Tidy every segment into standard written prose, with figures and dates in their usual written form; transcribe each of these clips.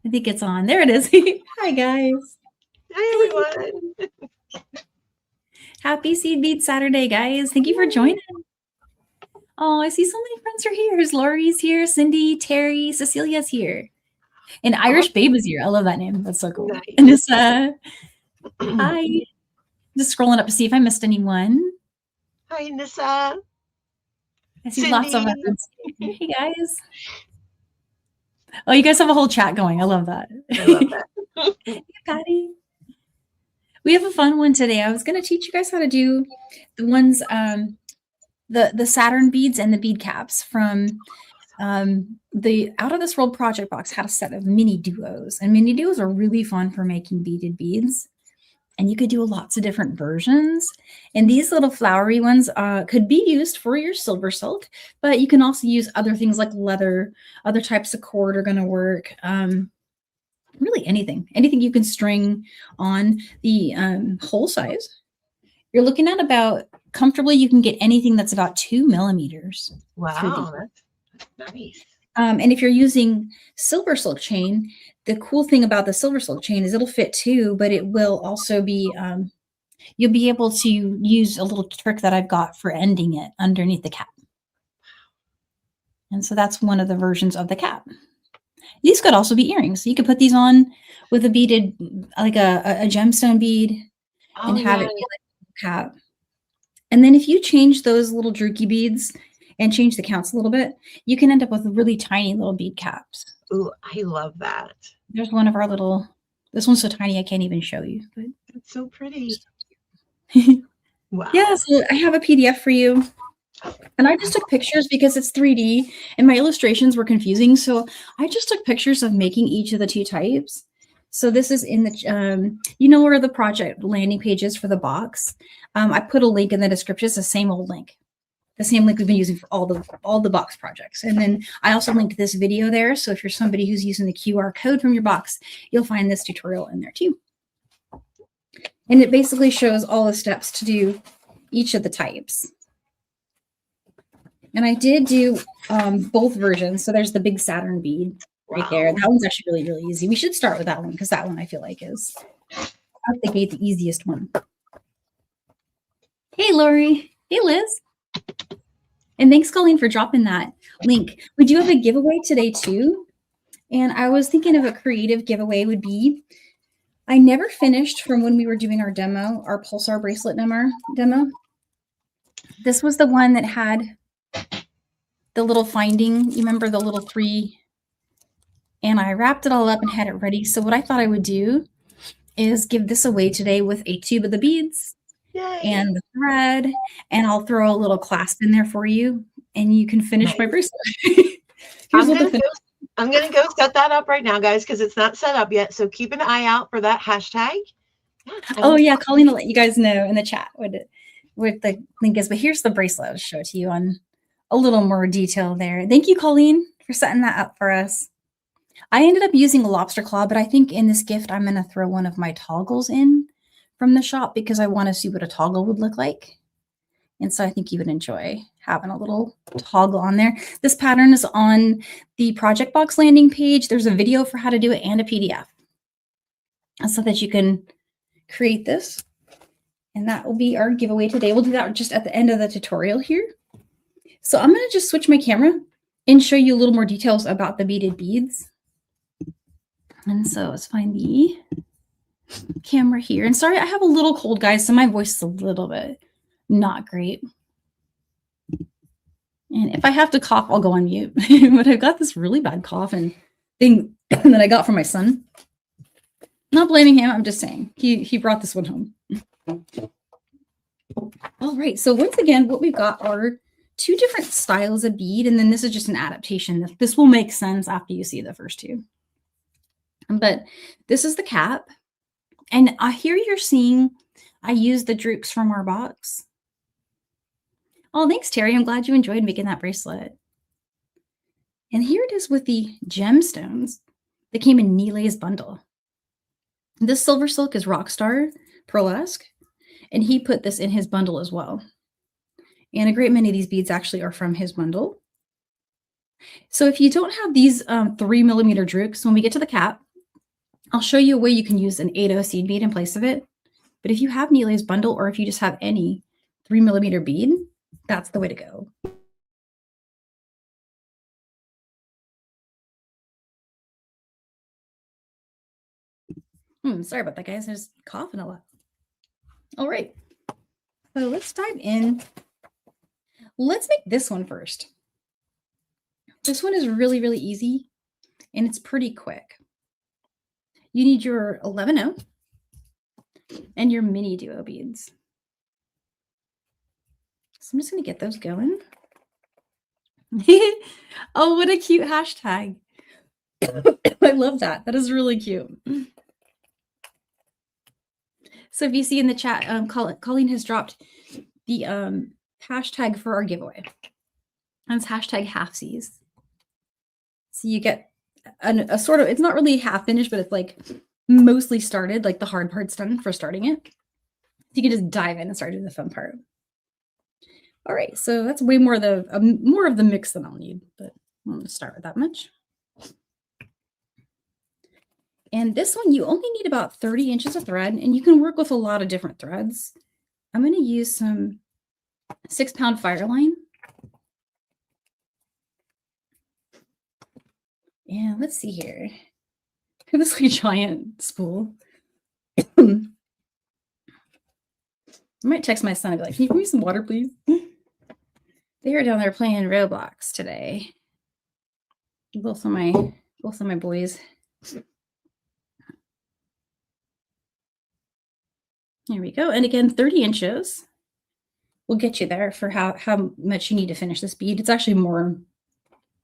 I think it's on. There it is. Hi, guys. Hi, everyone. Happy Seed Bead Saturday, guys. Thank you for joining. Oh, I see so many friends are here. Lori's here, Cindy, Terry, Cecilia's here. And Irish Babe is here. I love that name. That's so cool. Nice. And this, hi. Just scrolling up to see if I missed anyone. Hi, Nissa. I see lots of friends. Hey, guys. Oh, you guys have a whole chat going. I love that. I love that. Hey, Patty. We have a fun one today. I was going to teach you guys how to do the ones, the Saturn beads and the bead caps from the Out of This World project box had a set of MiniDuos. And MiniDuos are really fun for making beaded beads. And you could do lots of different versions. And these little flowery ones could be used for your SilverSilk, but you can also use other things like leather. Other types of cord are going to work. Really anything you can string on. The hole size, you're looking at about, comfortably, you can get anything that's about 2 millimeters. Wow, that's nice. And if you're using SilverSilk chain, the cool thing about the SilverSilk chain is it'll fit too, but it will also be, you'll be able to use a little trick that I've got for ending it underneath the cap. And so that's one of the versions of the cap. These could also be earrings. You could put these on with a beaded, like a gemstone bead, and have it be like a cap. And then if you change those little drooky beads and change the counts a little bit, you can end up with really tiny little bead caps. Ooh, I love that. There's one of our little, this one's so tiny I can't even show you. But it's so pretty. Wow. Yeah, so I have a PDF for you. And I just took pictures because it's 3D and my illustrations were confusing. So I just took pictures of making each of the two types. So this is in the, you know where the project landing page is for the box. I put a link in the description. It's the same old link. The same link we've been using for all the box projects. And then I also linked this video there. So if you're somebody who's using the QR code from your box, you'll find this tutorial in there too. And it basically shows all the steps to do each of the types. And I did do both versions. So there's the big Saturn bead right there. That one's actually really, really easy. We should start with that one because that one I feel like is out the gate the easiest one. Hey, Lori. Hey, Liz. And thanks, Colleen, for dropping that link. We do have a giveaway today too. And I was thinking of a creative giveaway would be, I never finished from when we were doing our demo, our Pulsar bracelet demo. This was the one that had the little finding, you remember the little 3, and I wrapped it all up and had it ready. So what I thought I would do is give this away today with a tube of the beads. Yay. And the thread, and I'll throw a little clasp in there for you, and you can finish my bracelet. I'm gonna go set that up right now, guys, because it's not set up yet. So keep an eye out for that hashtag. Oh yeah, Colleen will let you guys know in the chat what the link is. But here's the bracelet. I'll show it to you on a little more detail there. Thank you, Colleen, for setting that up for us. I ended up using a lobster claw, but I think in this gift I'm going to throw one of my toggles in from the shop because I want to see what a toggle would look like. And so I think you would enjoy having a little toggle on there. This pattern is on the project box landing page. There's a video for how to do it and a PDF so that you can create this. And that will be our giveaway today. We'll do that just at the end of the tutorial here. So I'm going to just switch my camera and show you a little more details about the beaded beads. And so let's find the camera here. And sorry, I have a little cold, guys, so my voice is a little bit not great. And if I have to cough, I'll go on mute. But I've got this really bad cough and thing that I got from my son. Not blaming him, I'm just saying. He brought this one home. All right, so once again, what we've got are 2 different styles of bead, and then this is just an adaptation. This will make sense after you see the first 2. But this is the cap. And here you're seeing I used the druks from our box. Oh, thanks, Terry. I'm glad you enjoyed making that bracelet. And here it is with the gemstones that came in Nilay's bundle. This SilverSilk is Rockstar Pearlesque, and he put this in his bundle as well. And a great many of these beads actually are from his bundle. So if you don't have these 3 millimeter druks, when we get to the cap, I'll show you a way you can use an 8/0 seed bead in place of it. But if you have Neely's bundle, or if you just have any 3mm bead, that's the way to go. Sorry about that, guys. I was coughing a lot. All right. So let's dive in. Let's make this one first. This one is really, really easy, and it's pretty quick. You need your 11/0 and your MiniDuo beads. So I'm just going to get those going. Oh, what a cute hashtag. I love that. That is really cute. So if you see in the chat, Colleen has dropped the hashtag for our giveaway. And it's hashtag halfsies. So you get a sort of, it's not really half finished, but it's like mostly started, like the hard part's done for starting it. You can just dive in and start doing the fun part. All right, so that's way more of the mix than I'll need, but I'm going to start with that much. And this one, you only need about 30 inches of thread, and you can work with a lot of different threads. I'm going to use some 6-pound Fireline. And let's see here. I have this like giant spool. I might text my son and be like, can you give me some water, please? They are down there playing Roblox today. Both of my boys. There we go. And again, 30 inches will get you there for how much you need to finish this bead. It's actually more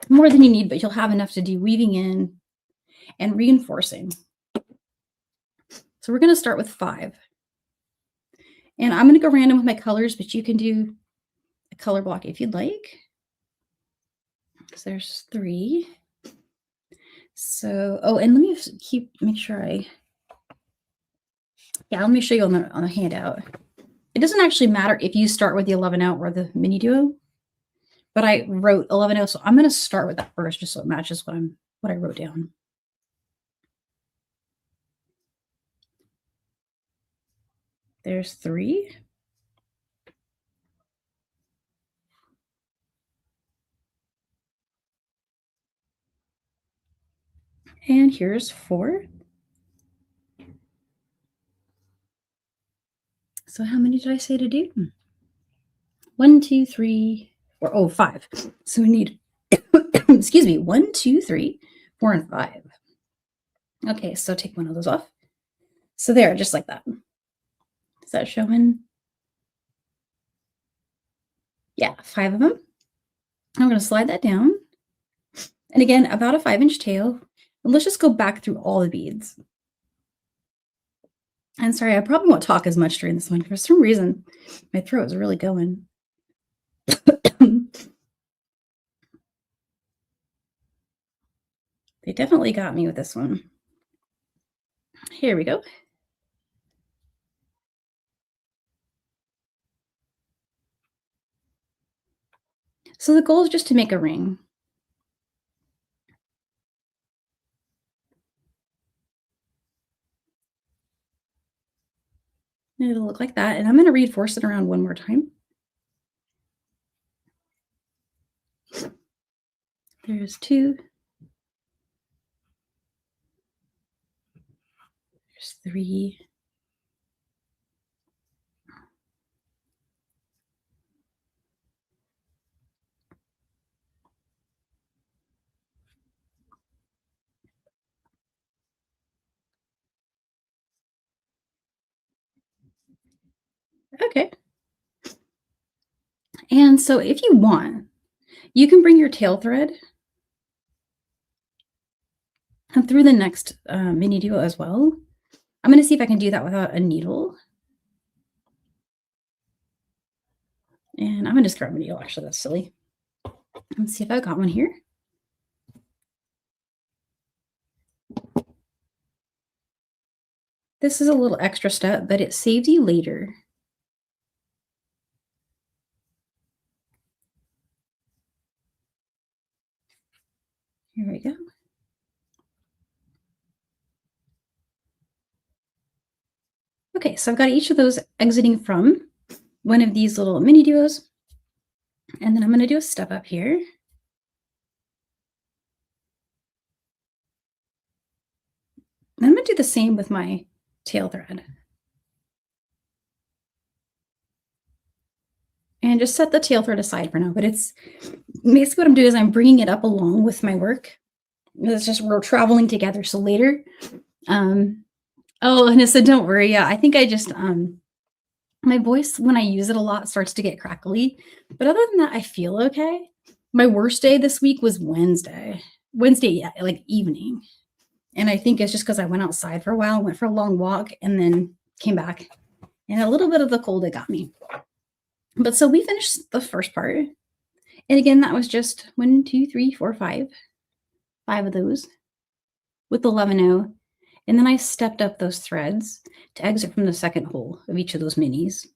than you need, but you'll have enough to do weaving in and reinforcing. So we're going to start with 5. And I'm going to go random with my colors, but you can do a color block if you'd like. So there's 3. So, oh, and let me make sure let me show you on the handout. It doesn't actually matter if you start with the 11/0 or the MiniDuo, but I wrote 11/0, so I'm going to start with that first, just so it matches what I wrote down. There's 3. And here's 4. So how many did I say to do? 1, 2, 3, 4. Oh, 5. So we need, excuse me, 1, 2, 3, 4, and 5. Okay, so take one of those off. So there, just like that. Is that showing? Yeah, 5 of them. I'm going to slide that down. And again, about a 5-inch tail. And let's just go back through all the beads. And sorry, I probably won't talk as much during this one. For some reason, my throat is really going. They definitely got me with this one. Here we go. So the goal is just to make a ring. It'll look like that. And I'm going to reinforce it around one more time. There's 2. There's 3. Okay. And so if you want, you can bring your tail thread through the next MiniDuo as well. I'm going to see if I can do that without a needle. And I'm going to just grab a needle. Actually, that's silly. Let's see if I've got one here. This is a little extra step, but it saves you later. Here we go. Okay, so I've got each of those exiting from one of these little MiniDuos. And then I'm going to do a step up here. And I'm going to do the same with my tail thread. And just set the tail thread aside for now. But it's basically what I'm doing is I'm bringing it up along with my work. It's just we're traveling together. So later, oh, Anissa, don't worry. Yeah, I think I just my voice when I use it a lot starts to get crackly. But other than that, I feel okay. My worst day this week was Wednesday. Yeah, like evening. And I think it's just because I went outside for a while, went for a long walk, and then came back. And a little bit of the cold that got me. But so we finished the first part. And again, that was just 1, 2, 3, 4, 5. 5 of those with the 11-0. And then I stepped up those threads to exit from the second hole of each of those minis.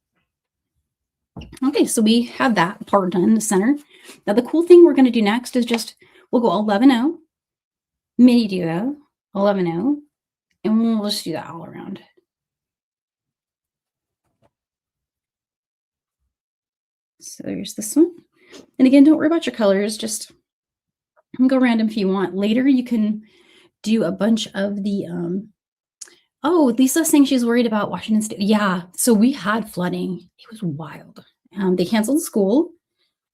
Okay, so we have that part done in the center. Now the cool thing we're going to do next is just, we'll go 11-0, MiniDuo, 11-0, and we'll just do that all around. So there's this one. And again, don't worry about your colors. Just go random if you want. Later, you can do a bunch of the, oh, Lisa's saying she's worried about Washington State. Yeah, so we had flooding. It was wild. They canceled school.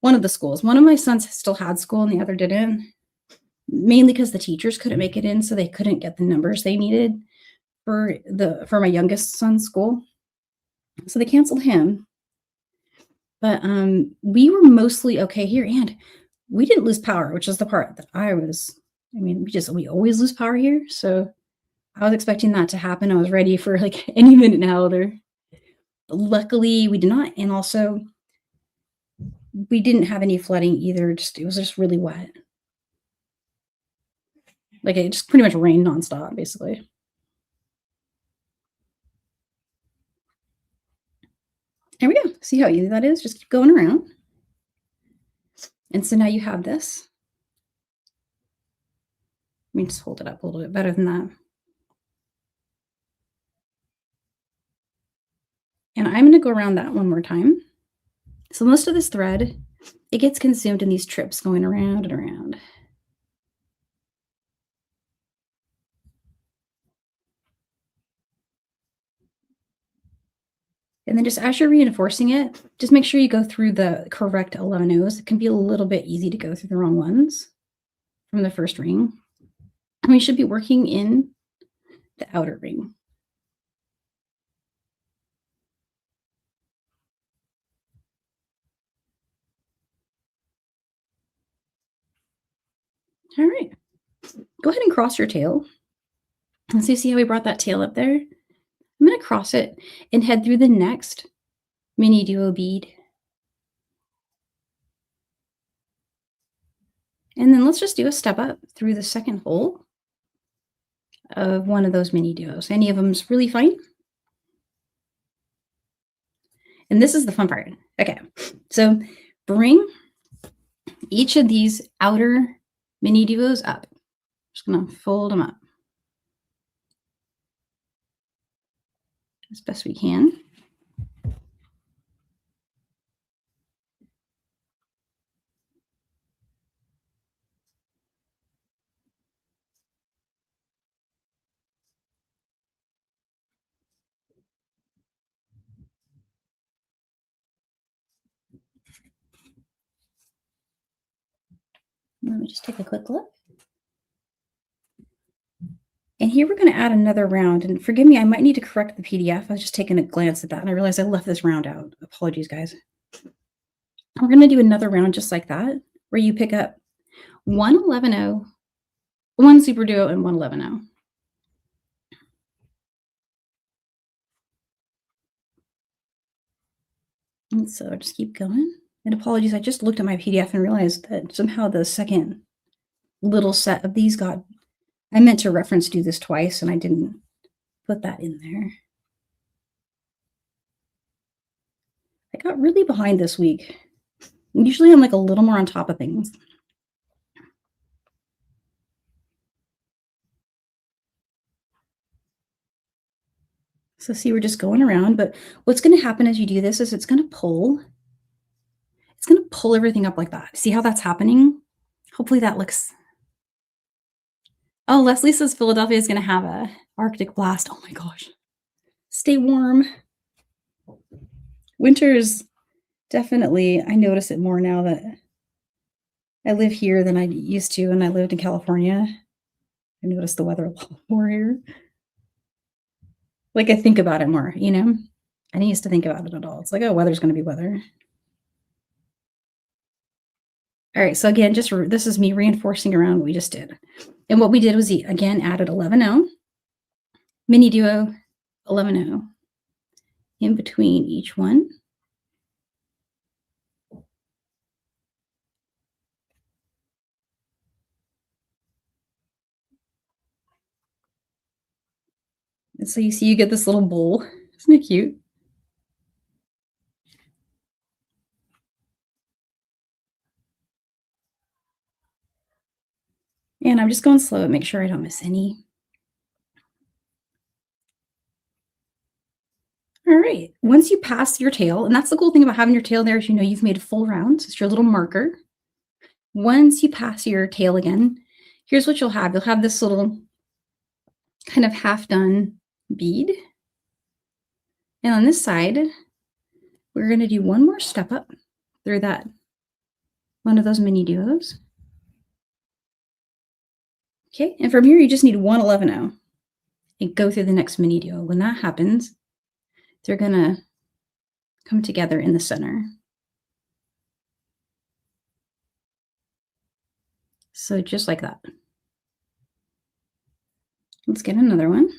One of the schools. One of my sons still had school and the other didn't. Mainly because the teachers couldn't make it in, so they couldn't get the numbers they needed for my youngest son's school. So they canceled him. But we were mostly okay here, and we didn't lose power, which is the part that we always lose power here. So I was expecting that to happen. I was ready for like any minute now. Luckily, we did not, and also we didn't have any flooding either. It was just really wet. Like it just pretty much rained nonstop, basically. There we go. See how easy that is? Just keep going around. And so now you have this. Let me just hold it up a little bit better than that. And I'm going to go around that one more time. So most of this thread, it gets consumed in these trips going around and around. And then just as you're reinforcing it, just make sure you go through the correct 11-0s. It can be a little bit easy to go through the wrong ones from the first ring. And we should be working in the outer ring. All right. Go ahead and cross your tail. And so you see how we brought that tail up there? I'm going to cross it and head through the next MiniDuo bead. And then let's just do a step up through the second hole of one of those MiniDuos. Any of them is really fine. And this is the fun part. Okay, so bring each of these outer MiniDuos up. Just going to fold them up as best we can. Let me just take a quick look. And here we're going to add another round. And forgive me, I might need to correct the PDF. I was just taking a glance at that and I realized I left this round out. Apologies, guys. We're going to do another round just like that, where you pick up 1 11-0, 1 super duo, and 1 11-0. And so just keep going. And apologies, I just looked at my PDF and realized that somehow the second little set of these I meant to reference do this twice and I didn't put that in there. I got really behind this week. Usually I'm like a little more on top of things. So see, we're just going around, but what's going to happen as you do this is it's going to pull everything up like that. See how that's happening? Hopefully that looks. Oh, Leslie says Philadelphia is going to have a Arctic blast. Oh my gosh. Stay warm. Winter's definitely, I notice it more now that I live here than I used to when I lived in California. I notice the weather a lot more here. Like I think about it more, you know? I didn't used to think about it at all. It's like, oh, weather's going to be weather. All right, so again, this is me reinforcing around what we just did. And what we did was, again, added 11-0, MiniDuo 11-0 in between each one. And so you see you get this little bowl. Isn't it cute? And I'm just going slow to make sure I don't miss any. All right, once you pass your tail, and that's the cool thing about having your tail there is you know you've made a full round. So it's your little marker. Once you pass your tail again, here's what you'll have. You'll have this little kind of half done bead. And on this side, we're going to do one more step up through that, one of those MiniDuos. Okay, and from here, you just need one 11-0 and go through the next MiniDuo. When that happens, they're going to come together in the center. So just like that. Let's get another one.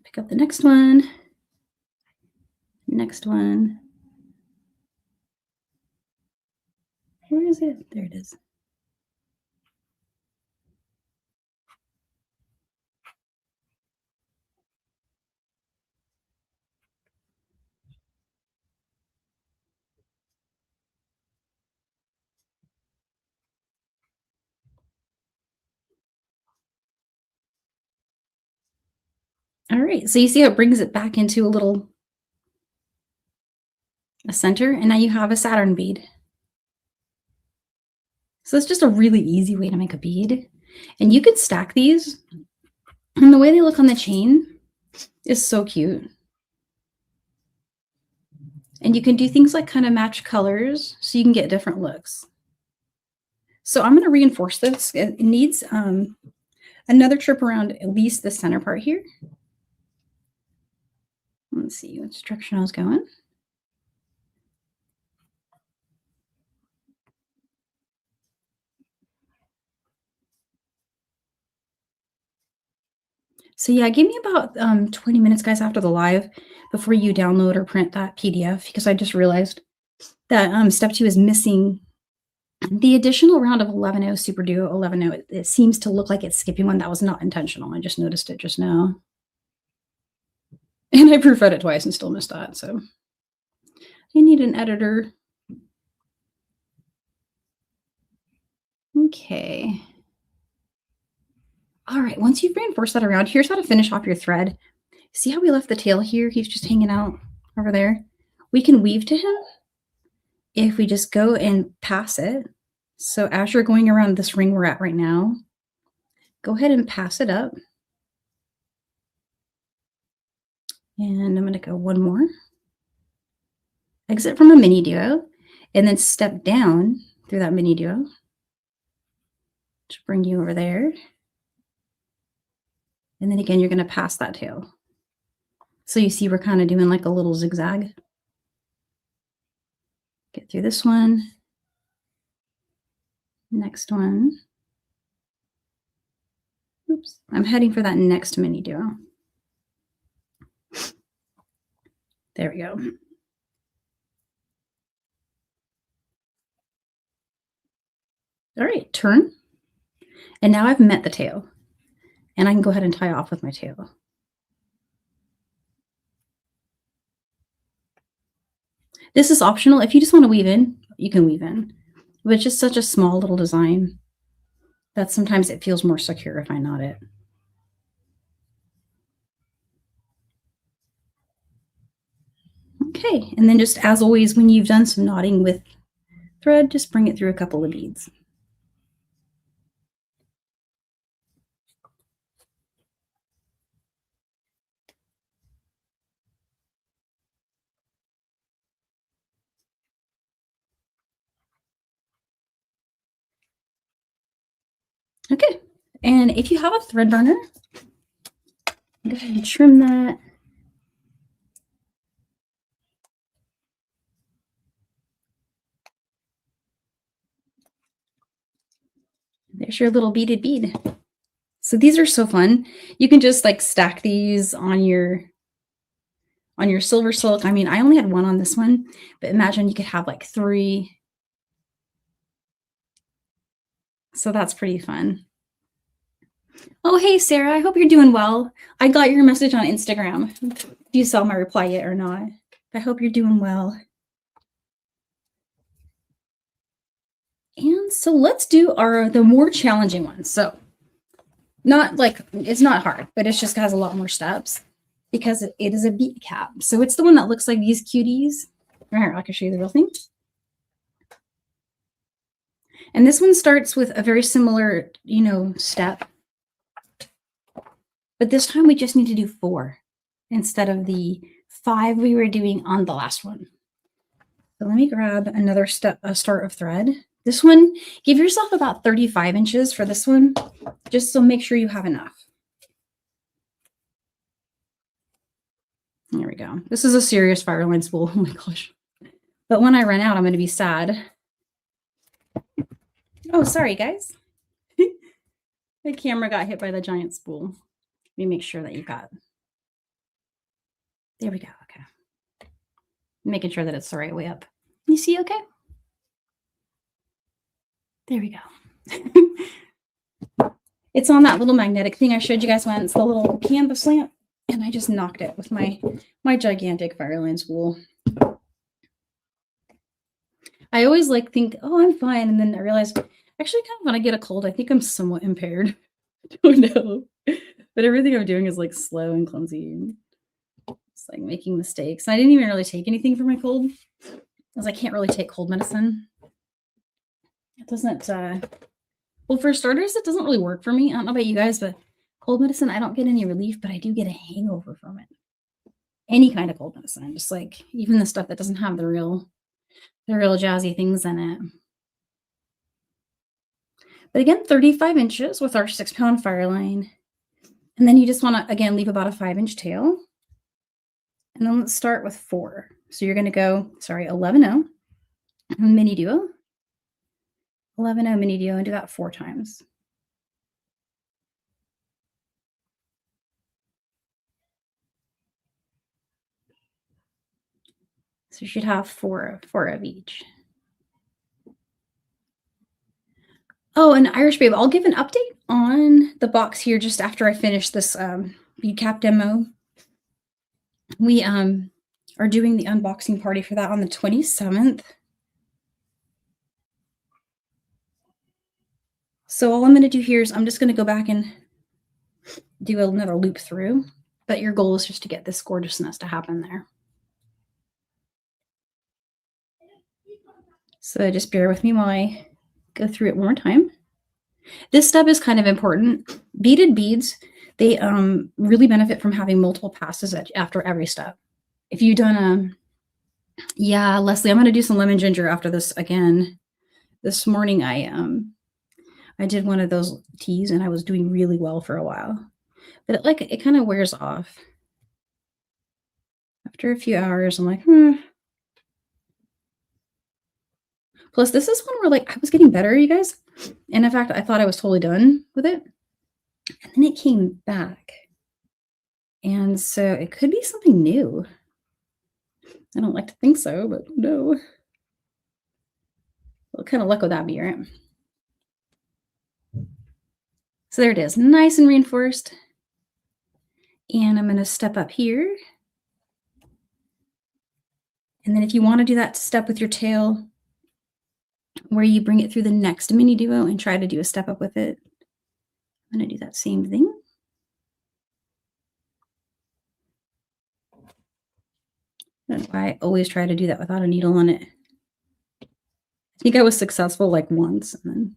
Pick up the next one. Next one. Where is it? There it is. All right, so you see how it brings it back into a center, and now you have a Saturn bead. So it's just a really easy way to make a bead. And you can stack these, and the way they look on the chain is so cute. And you can do things like kind of match colors so you can get different looks. So I'm going to reinforce this. It needs another trip around at least the center part here. Let's see which direction I was going. So yeah, give me about 20 minutes, guys, after the live before you download or print that PDF, because I just realized that step 2 is missing the additional round of 11-0 Super Duo 11-0. It seems to look like it's skipping one. That was not intentional. I just noticed it just now. And I proofread it twice and still missed that. So I need an editor. Okay. All right, once you've reinforced that around, here's how to finish off your thread. See how we left the tail here? He's just hanging out over there. We can weave to him if we just go and pass it. So as you're going around this ring we're at right now, go ahead and pass it up. And I'm going to go one more. Exit from a MiniDuo, and then step down through that MiniDuo to bring you over there. And then again, you're going to pass that tail. So you see we're kind of doing like a little zigzag. Get through this one. Next one. Oops, I'm heading for that next MiniDuo. There we go. All right, turn. And now I've met the tail. And I can go ahead and tie off with my tail. This is optional. If you just want to weave in, you can weave in. But it's just such a small little design. That sometimes it feels more secure if I knot it. Okay, and then just as always, when you've done some knotting with thread, just bring it through a couple of beads. Okay, and if you have a thread runner, go ahead and trim that. There's your little beaded bead. So these are so fun. You can just like stack these on your SilverSilk. I mean, I only had one on this one, but imagine you could have like 3. So that's pretty fun. Oh, hey, Sarah, I hope you're doing well. I got your message on Instagram. Do you saw my reply yet or not? I hope you're doing well. And so let's do the more challenging ones. So not like, it's not hard, but it just has a lot more steps because it is a bead cap. So it's the one that looks like these cuties. Here, I can show you the real thing. And this one starts with a very similar, step. But this time we just need to do 4 instead of the 5 we were doing on the last one. So let me grab another start of thread. This one, give yourself about 35 inches for this one, just so make sure you have enough. There we go. This is a serious Fireline spool. Oh my gosh. But when I run out, I'm going to be sad. Oh, sorry, guys. The camera got hit by the giant spool. Let me make sure that you got. There we go. Okay. Making sure that it's the right way up. You see okay? There we go. It's on that little magnetic thing I showed you guys once. It's the little canvas lamp. And I just knocked it with my gigantic Fireline spool. I always think, oh, I'm fine. And then I realize, actually, kind of when I get a cold, I think I'm somewhat impaired. I don't know. But everything I'm doing is like slow and clumsy. It's like making mistakes. I didn't even really take anything for my cold because I can't really take cold medicine. It doesn't, well, for starters, it doesn't really work for me. I don't know about you guys, but cold medicine, I don't get any relief, but I do get a hangover from it. Any kind of cold medicine, just like even the stuff that doesn't have the real jazzy things in it. But again, 35 inches with our 6-pound Fireline. And then you just want to, again, leave about a 5-inch tail. And then let's start with 4. So you're going to go, 11-0, MiniDuo. 11-0 MiniDuo, and do that 4 times. So you should have 4 of each. Oh, and Irish Babe, I'll give an update on the box here just after I finish this bead cap demo. We are doing the unboxing party for that on the 27th. So all I'm going to do here is I'm just going to go back and do another loop through, but your goal is just to get this gorgeousness to happen there. So just bear with me while I go through it one more time. This step is kind of important. Beaded beads, they really benefit from having multiple passes after every step. If you've done yeah, Leslie, I'm going to do some lemon ginger after this again. This morning I did one of those teas and I was doing really well for a while. But it kind of wears off. After a few hours, I'm like, Plus, this is one where I was getting better, you guys. And in fact, I thought I was totally done with it. And then it came back. And so it could be something new. I don't like to think so, but no. What kind of luck would that be, right? So there it is, nice and reinforced. And I'm going to step up here. And then if you want to do that step with your tail, where you bring it through the next MiniDuo and try to do a step up with it. I'm going to do that same thing. That's why I always try to do that without a needle on it. I think I was successful like once, and then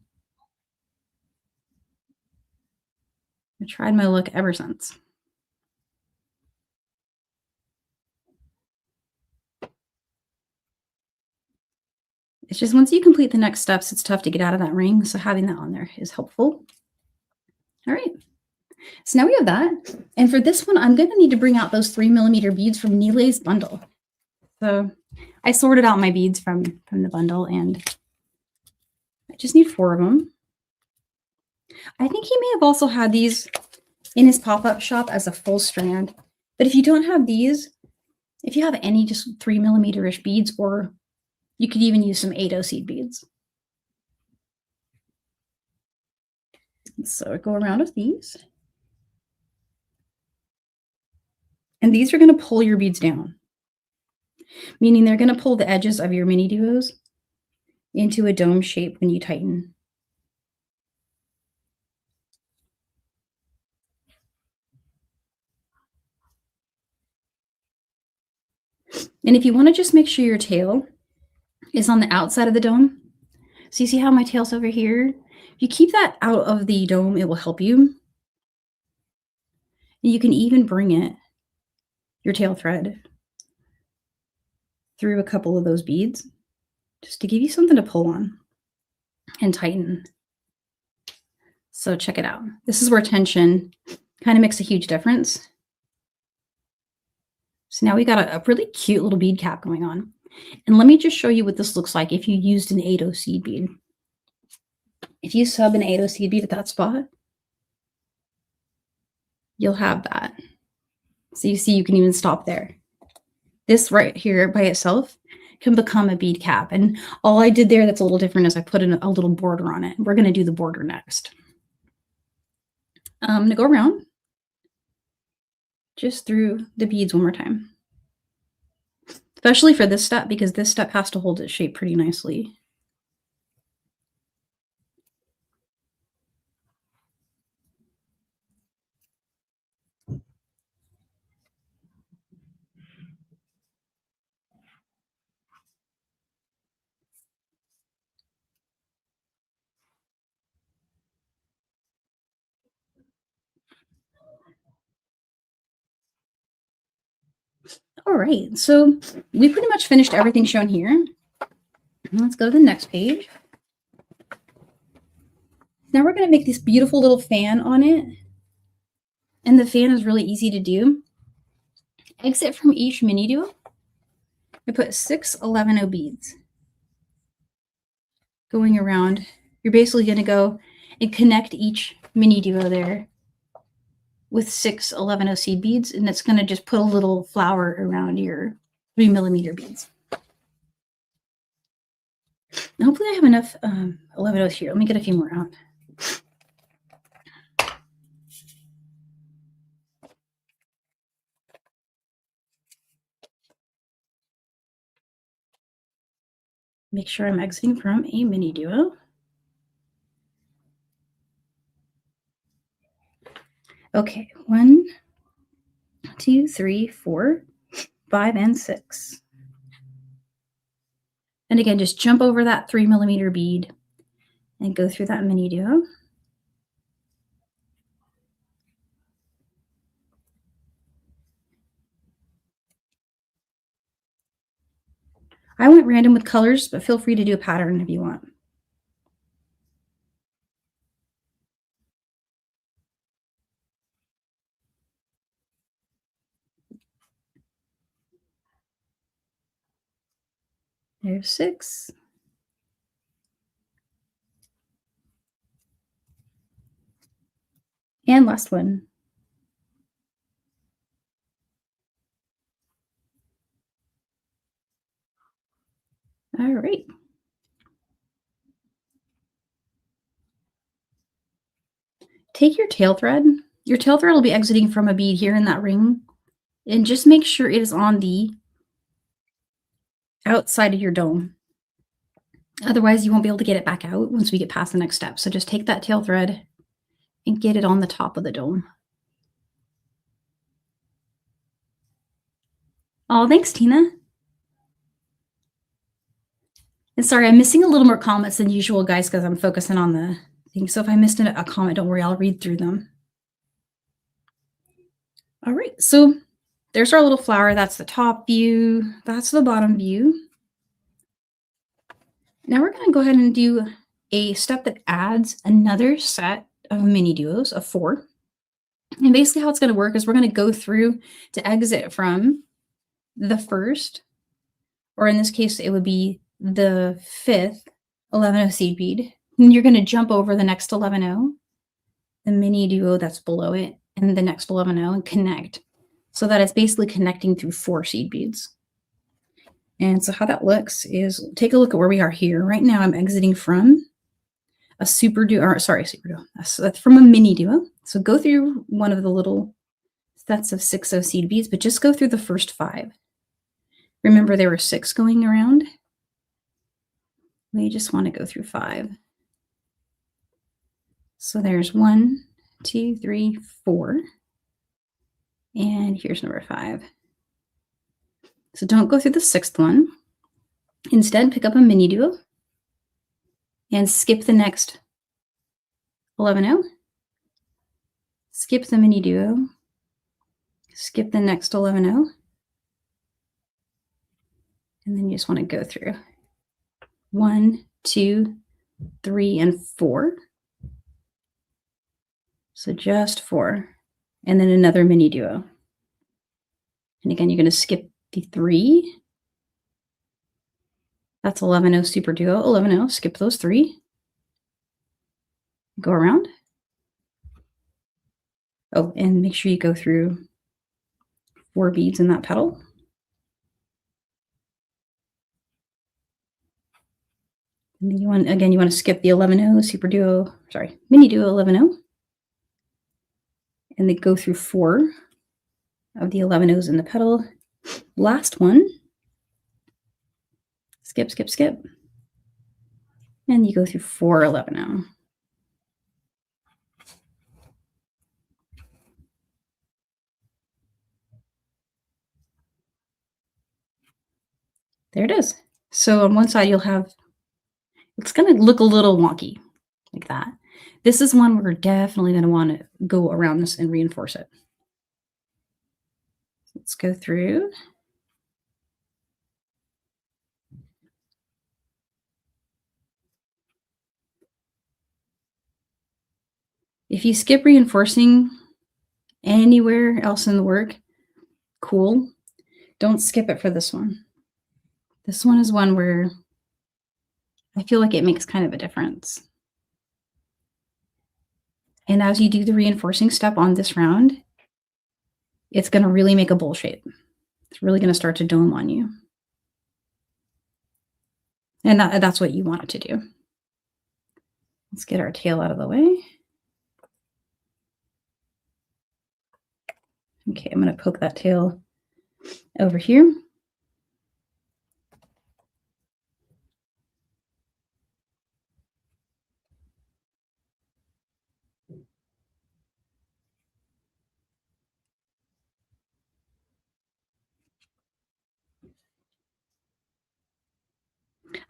I tried my luck ever since. It's just once you complete the next steps, it's tough to get out of that ring. So having that on there is helpful. All right. So now we have that. And for this one, I'm going to need to bring out those 3mm beads from Nile's bundle. So I sorted out my beads from the bundle, and I just need 4 of them. I think he may have also had these in his pop-up shop as a full strand. But if you don't have these, if you have any just 3mm-ish beads, or you could even use some 8-0 seed beads. So I go around with these. And these are going to pull your beads down, meaning they're going to pull the edges of your MiniDuos into a dome shape when you tighten. And if you want to just make sure your tail is on the outside of the dome, so you see how my tail's over here? If you keep that out of the dome, it will help you. And you can even bring it, your tail thread, through a couple of those beads, just to give you something to pull on and tighten. So check it out. This is where tension kind of makes a huge difference. So now we got a really cute little bead cap going on. And let me just show you what this looks like if you used an 8-0 seed bead. If you sub an 8-0 seed bead at that spot, you'll have that. So you see, you can even stop there. This right here by itself can become a bead cap. And all I did there that's a little different is I put in a little border on it. We're going to do the border next. I'm going to go around just through the beads one more time. Especially for this step, because this step has to hold its shape pretty nicely. All right, so we pretty much finished everything shown here. Let's go to the next page. Now we're going to make this beautiful little fan on it. And the fan is really easy to do. Exit from each MiniDuo. I put 6 11-0 beads going around. You're basically going to go and connect each MiniDuo there with 6 11-0 seed beads, and it's going to just put a little flower around your 3mm beads. And hopefully I have enough 11-0s here. Let me get a few more out. Make sure I'm exiting from a MiniDuo. Okay, 1, 2, 3, 4, 5, and 6. And again, just jump over that 3mm bead and go through that MiniDuo. I went random with colors, but feel free to do a pattern if you want. There's 6. And last one. All right. Take your tail thread. Your tail thread will be exiting from a bead here in that ring. And just make sure it is on the outside of your dome. Otherwise, you won't be able to get it back out once we get past the next step. So just take that tail thread and get it on the top of the dome. Oh, thanks, Tina. And sorry, I'm missing a little more comments than usual, guys, because I'm focusing on the thing. So if I missed a comment, don't worry, I'll read through them. All right, so there's our little flower. That's the top view. That's the bottom view. Now we're going to go ahead and do a step that adds another set of MiniDuos of 4. And basically how it's going to work is we're going to go through to exit from the first, or in this case, it would be the 5th 11-0 seed bead. And you're going to jump over the next 11-0, the MiniDuo that's below it, and the next 11-0 and connect. So that it's basically connecting through 4 seed beads. And so how that looks is, take a look at where we are here. Right now I'm exiting from a SuperDuo, or sorry, SuperDuo. That's from a MiniDuo. So go through one of the little sets of 6-0 seed beads, but just go through the first 5. Remember there were 6 going around. We just want to go through 5. So there's 1, 2, 3, 4. And here's number 5. So don't go through the 6th one. Instead, pick up a MiniDuo and skip the next 11-0. Skip the MiniDuo. Skip the next 11-0. And then you just want to go through 1, 2, 3, and 4. So just 4. And then another MiniDuo. And again, you're going to skip the 3. That's 11-0 SuperDuo, 11-0. Skip those 3. Go around. Oh, and make sure you go through 4 beads in that petal. And then you want, again, you want to skip the 11-0 SuperDuo, sorry, MiniDuo 11-0. And then go through 4 of the 11-0s in the petal. Last one. Skip, skip, skip. And you go through 4 11-0. There it is. So on one side you'll have, it's going to look a little wonky like that. This is one we're definitely going to want to go around this and reinforce it. Let's go through. If you skip reinforcing anywhere else in the work, cool. Don't skip it for this one. This one is one where I feel like it makes kind of a difference. And as you do the reinforcing step on this round, it's going to really make a bowl shape. It's really going to start to dome on you. And that's what you want it to do. Let's get our tail out of the way. Okay, I'm going to poke that tail over here.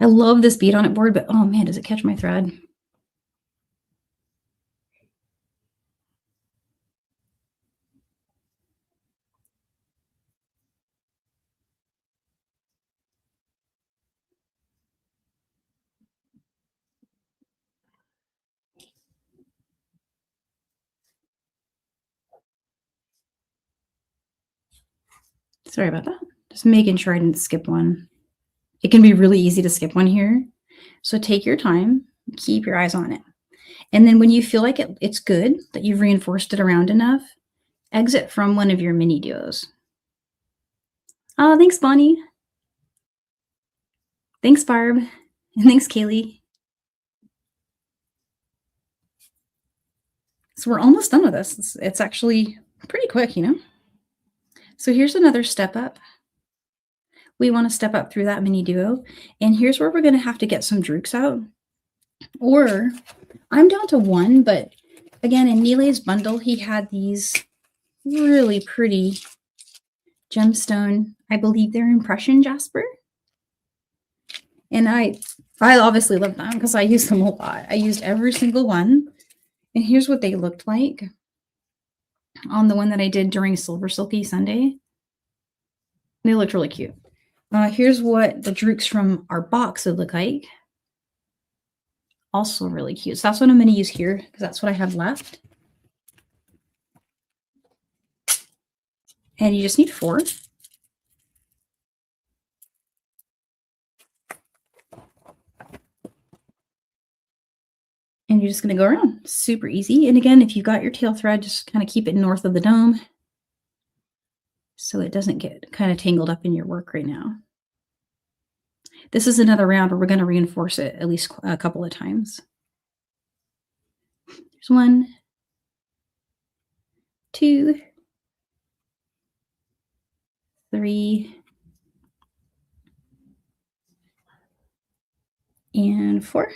I love this bead on it board, but oh man, does it catch my thread? Sorry about that. Just making sure I didn't skip one. It can be really easy to skip one here. So take your time, keep your eyes on it. And then when you feel like it's good, that you've reinforced it around enough, exit from one of your MiniDuos. Oh, thanks, Bonnie. Thanks, Barb. And thanks, Kaylee. So we're almost done with this. It's actually pretty quick, you know? So here's another step up. we want to step up through that MiniDuo. And here's where we're going to have to get some druks out. Or I'm down to one, but again, in Miele's bundle, he had these really pretty gemstone, I believe they're impression jasper. And I obviously love them because I use them a lot. I used every single one. And here's what they looked like on the one that I did during SilverSilky Sunday. They looked really cute. Here's what the druks from our box would look like. Also really cute. So that's what I'm going to use here because that's what I have left. And you just need 4. And you're just going to go around. Super easy. And again, if you've got your tail thread, just kind of keep it north of the dome so it doesn't get kind of tangled up in your work right now. This is another round where we're going to reinforce it at least a couple of times. There's 1, 2, 3, and 4.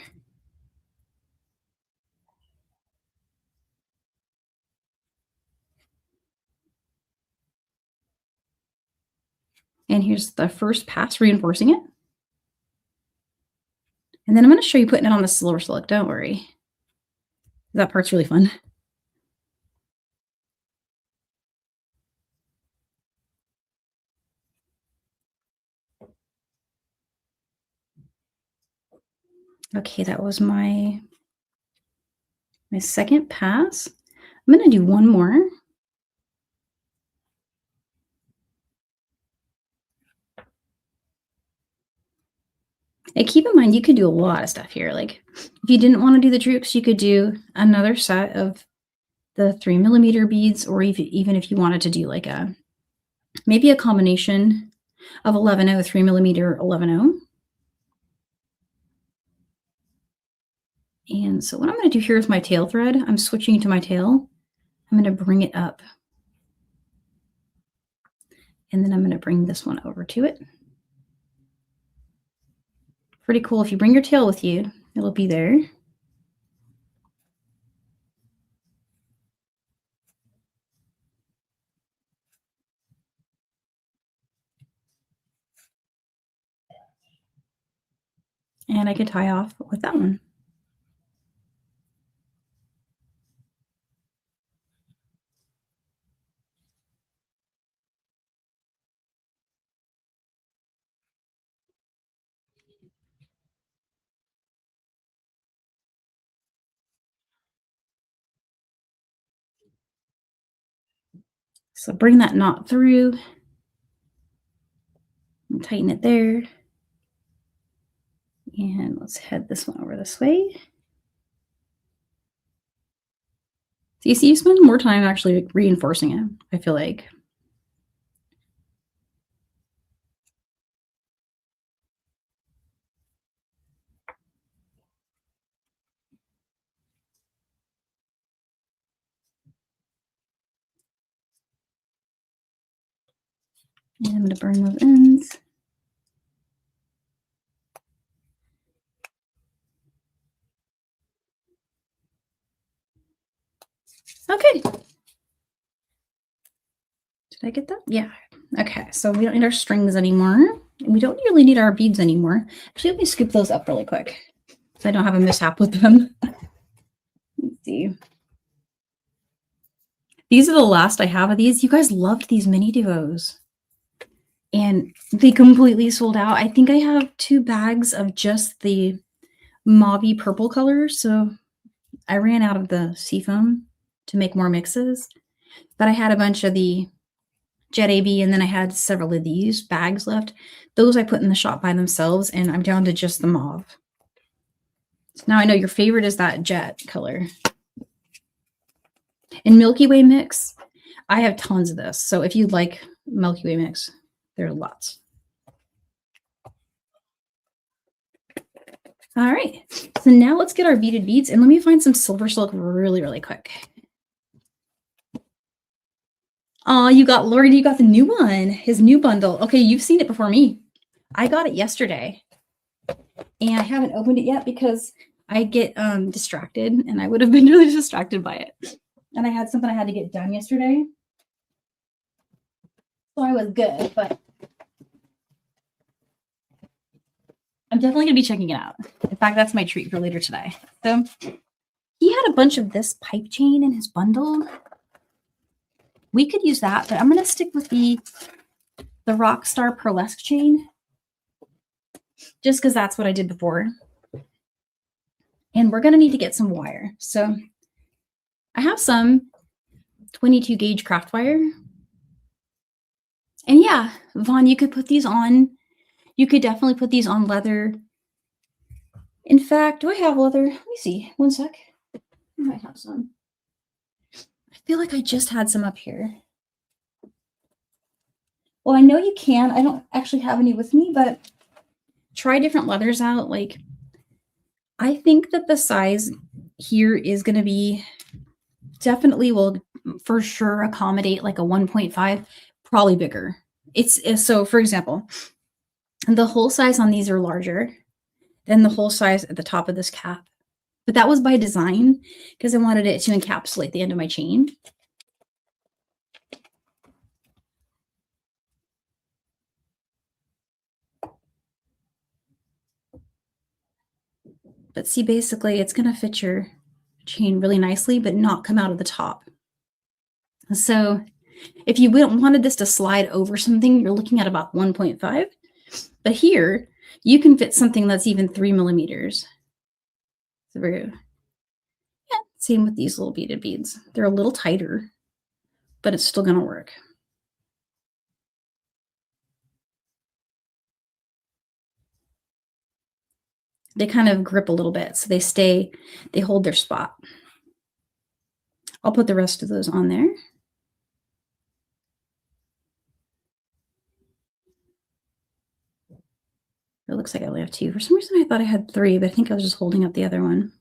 And here's the first pass, reinforcing it. And then I'm going to show you putting it on the SilverSilk. Don't worry. That part's really fun. Okay, that was my second pass. I'm going to do one more. And keep in mind, you could do a lot of stuff here. Like if you didn't want to do the druks, you could do another set of the 3mm beads, or even if you wanted to do like maybe a combination of 11/0, 3mm, 11/0. And so what I'm going to do here with my tail thread, I'm switching to my tail. I'm going to bring it up. And then I'm going to bring this one over to it. Pretty cool. If you bring your tail with you, it'll be there. And I could tie off with that one. So bring that knot through and tighten it there. And let's head this one over this way. So you see, you spend more time actually reinforcing it, I feel like. And I'm going to burn those ends. Okay. Did I get that? Yeah. Okay, so we don't need our strings anymore. We don't really need our beads anymore. Actually, let me scoop those up really quick so I don't have a mishap with them. Let's see. These are the last I have of these. You guys loved these MiniDuos. And they completely sold out. I think I have 2 bags of just the mauve purple color. So I ran out of the seafoam to make more mixes. But I had a bunch of the Jet AB, and then I had several of these bags left. Those I put in the shop by themselves, and I'm down to just the mauve. So now I know your favorite is that jet color. In Milky Way mix, I have tons of this. So if you'd like Milky Way mix, there are lots. All right, so now let's get our beaded beads, and let me find some SilverSilk really, really quick. Oh, you got Lord, you got the new one, his new bundle. Okay, you've seen it before me. I got it yesterday and I haven't opened it yet because I get distracted, and I would have been really distracted by it. And I had something I had to get done yesterday. So I was good, but I'm definitely going to be checking it out. In fact, that's my treat for later today. So he had a bunch of this pipe chain in his bundle. We could use that, but I'm going to stick with the Rockstar Pearlesque chain just because that's what I did before. And we're going to need to get some wire. So I have some 22 gauge craft wire. And yeah, Vaughn, you could put these on. You could definitely put these on leather. In fact, do I have leather? Let me see. One sec. I might have some. I feel like I just had some up here. Well, I know you can. I don't actually have any with me, but try different leathers out. Like, I think that the size here is going to be definitely will for sure accommodate like a 1.5, probably bigger. It's so, for example, the hole size on these are larger than the hole size at the top of this cap. But that was by design because I wanted it to encapsulate the end of my chain. But see, basically, it's going to fit your chain really nicely, but not come out of the top. So if you wanted this to slide over something, you're looking at about 1.5. But here, you can fit something that's even 3 millimeters. So yeah, same with these little beaded beads. They're a little tighter, but it's still going to work. They kind of grip a little bit, so they hold their spot. I'll put the rest of those on there. It looks like I only have 2. For some reason, I thought I had 3, but I think I was just holding up the other one.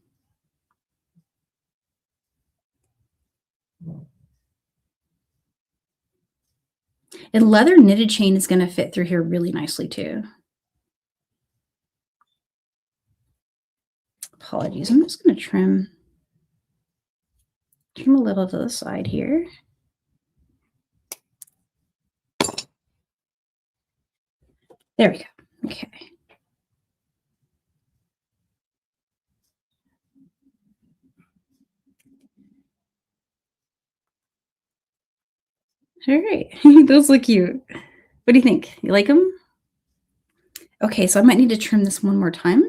And leather knitted chain is going to fit through here really nicely too. Apologies, I'm just going to trim a little to the side here. There we go. Okay. All right, those look cute. What do you think? You like them? Okay, so I might need to trim this one more time.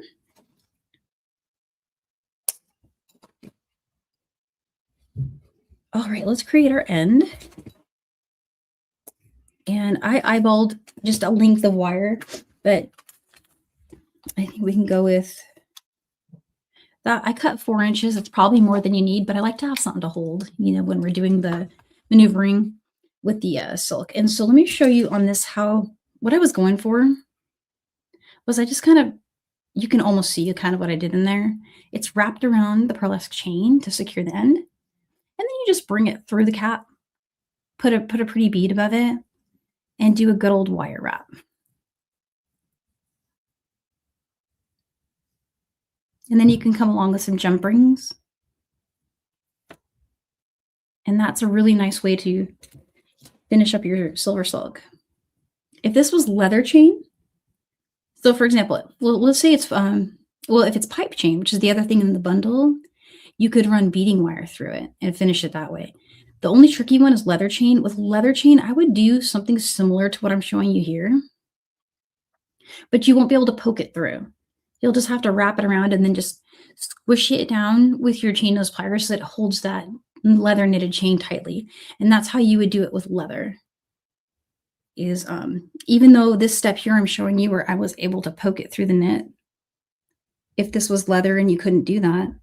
All right, let's create our end. And I eyeballed just a length of wire, but I think we can go with that. I cut 4 inches. It's probably more than you need, but I like to have something to hold, you know, when we're doing the maneuvering with the silk. And so let me show you on this what I was going for was I just kind of, you can almost see kind of what I did in there. It's wrapped around the Pearlesque chain to secure the end. And then you just bring it through the cap, put a pretty bead above it, and do a good old wire wrap. And then you can come along with some jump rings. And that's a really nice way to finish up your SilverSilk. If this was leather chain, so for example, let's say it's, well, if it's pipe chain, which is the other thing in the bundle, you could run beading wire through it and finish it that way. The only tricky one is leather chain. With leather chain, I would do something similar to what I'm showing you here, but you won't be able to poke it through. You'll just have to wrap it around and then just squish it down with your chain nose pliers so that it holds that leather knitted chain tightly. And that's how you would do it with leather. Is even though this step here I'm showing you where I was able to poke it through the knit, if this was leather and you couldn't do that,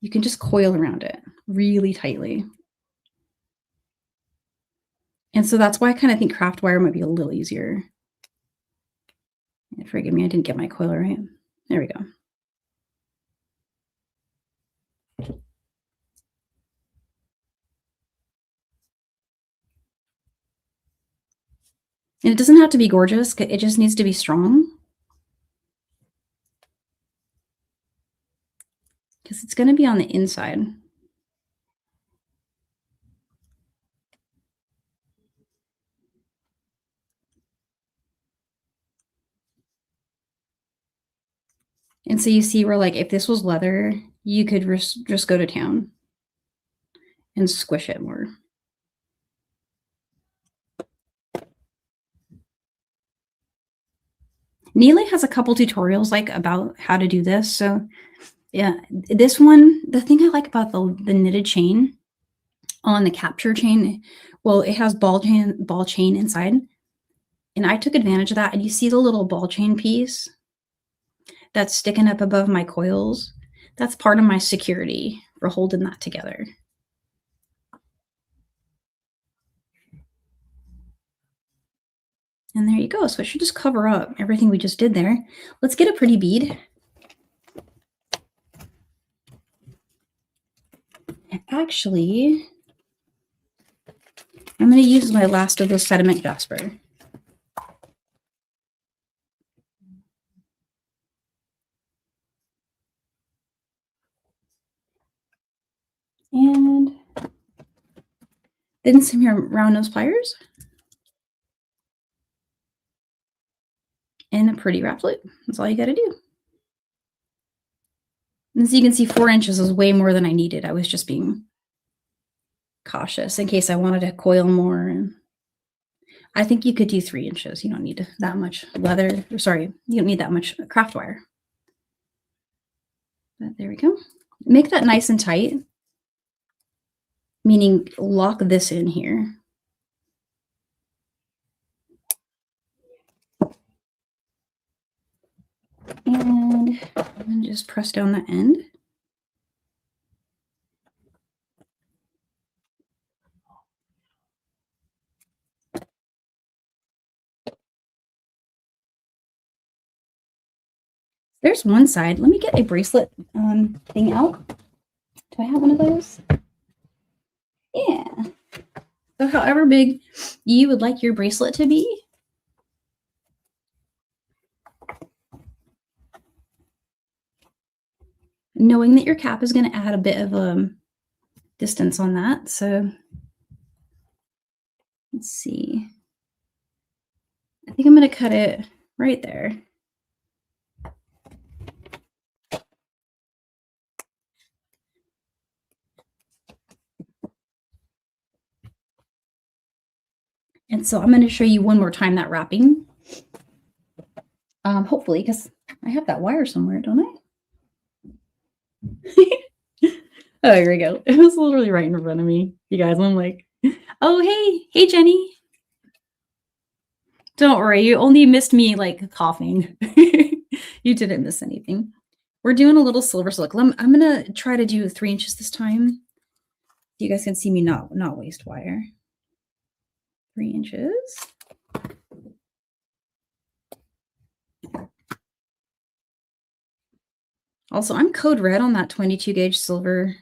you can just coil around it really tightly. And so that's why I kind of think craft wire might be a little easier. And forgive me, I didn't get my coil right. There we go. And it doesn't have to be gorgeous. It just needs to be strong. Because it's going to be on the inside. And so you see where, like, if this was leather, you could just go to town and squish it more. Neely has a couple tutorials like about how to do this. So yeah, this one, the thing I like about the knitted chain on the capture chain, well, it has ball chain inside. And I took advantage of that. And you see the little ball chain piece that's sticking up above my coils? That's part of my security for holding that together. And there you go. So it should just cover up everything we just did there. Let's get a pretty bead. Actually, I'm going to use my last of the sediment jasper. And then some round nose pliers. And a pretty wrap loop. That's all you got to do. And so you can see 4 inches is way more than I needed. I was just being cautious in case I wanted to coil more. And I think you could do 3 inches. You don't need that much leather. Sorry, you don't need that much craft wire. But there we go. Make that nice and tight, meaning lock this in here. And then just press down the end. There's one side. Let me get a bracelet thing out. Do I have one of those? Yeah. So however big you would like your bracelet to be. Knowing that your cap is going to add a bit of distance on that. So let's see. I think I'm going to cut it right there. And so I'm going to show you one more time that wrapping. Hopefully, because I have that wire somewhere, don't I? Oh, here we go. It was literally right in front of me, you guys. I'm like, oh, hey, Jenny. Don't worry, you only missed me like coughing. You didn't miss anything. We're doing a little SilverSilk. I'm gonna try to do 3 inches this time. You guys can see me not waste wire. 3 inches. Also, I'm code red on that 22 gauge silver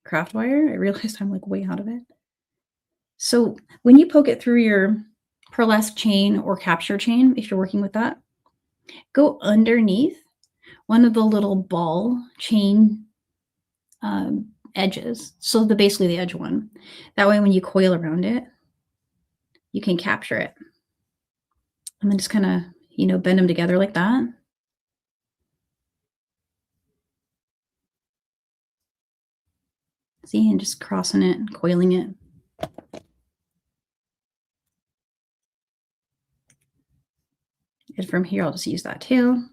craft wire. I realized I'm like way out of it. So when you poke it through your Pearlesque chain or capture chain, if you're working with that, go underneath one of the little ball chain edges. So basically the edge one. That way when you coil around it, you can capture it. And then just kind of, you know, bend them together like that. See, and just crossing it and coiling it. And from here, I'll just use that tail